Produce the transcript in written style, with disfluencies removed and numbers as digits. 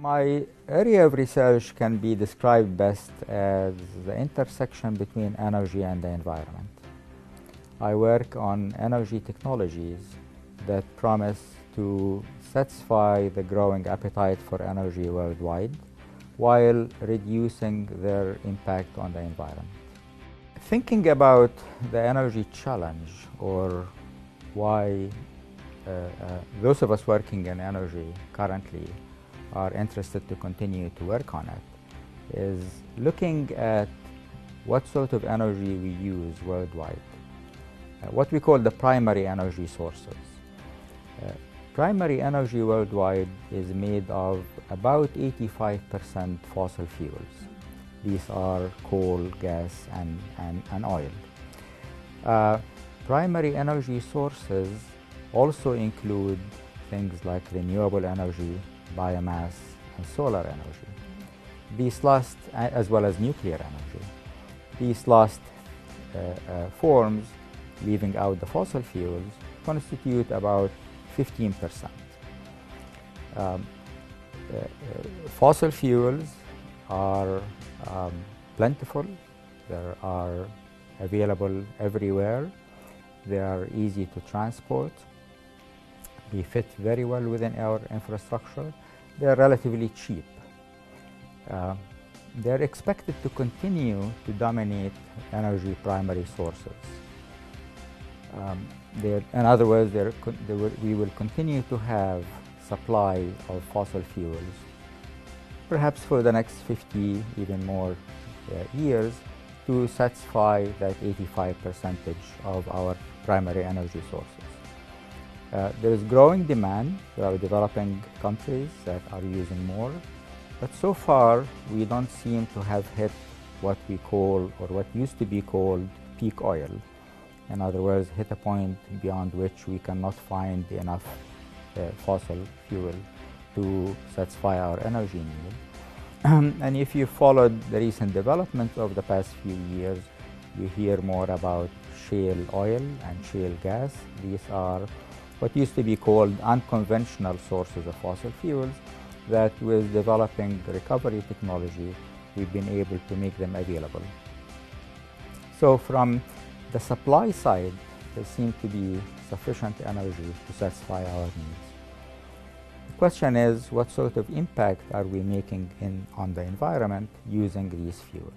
My area of research can be described best as the intersection between energy and the environment. I work on energy technologies that promise to satisfy the growing appetite for energy worldwide while reducing their impact on the environment. Thinking about the energy challenge, or why those of us working in energy currently are interested to continue to work on it, is looking at what sort of energy we use worldwide, what we call the primary energy sources. Primary energy worldwide is made of about 85% fossil fuels. These are coal, gas, and oil. Primary energy sources also include things like renewable energy, biomass, and solar energy. These last, as well as nuclear energy. These last forms, leaving out the fossil fuels, constitute about 15%. Fossil fuels are plentiful. They are available everywhere. They are easy to transport. They fit very well within our infrastructure. They are relatively cheap. They are expected to continue to dominate energy primary sources. In other words, we will continue to have supply of fossil fuels, perhaps for the next 50, even more years, to satisfy that 85% of our primary energy sources. There is growing demand. There are developing countries that are using more, but so far we don't seem to have hit what we call, or what used to be called, peak oil. In other words, hit a point beyond which we cannot find enough fossil fuel to satisfy our energy need. And if you followed the recent developments of the past few years, you hear more about shale oil and shale gas. These are what used to be called unconventional sources of fossil fuels that, with developing recovery technology, we've been able to make them available. So from the supply side, there seems to be sufficient energy to satisfy our needs. The question is, what sort of impact are we making on the environment using these fuels?